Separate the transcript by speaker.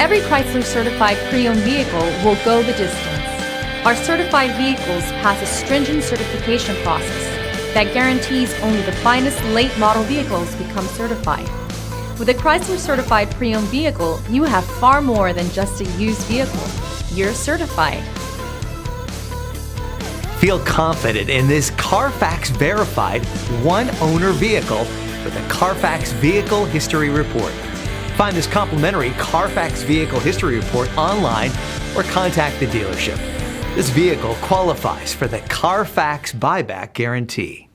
Speaker 1: Every Chrysler certified pre-owned vehicle will go the distance. Our certified vehicles pass a stringent certification process that guarantees only the finest late model vehicles become certified. With a Chrysler certified pre-owned vehicle, you have far more than just a used vehicle. You're certified.
Speaker 2: Feel confident in this Carfax verified one-owner vehicle with a Carfax Vehicle History Report. Find this complimentary Carfax Vehicle History Report online or contact the dealership. This vehicle qualifies for the Carfax Buyback Guarantee.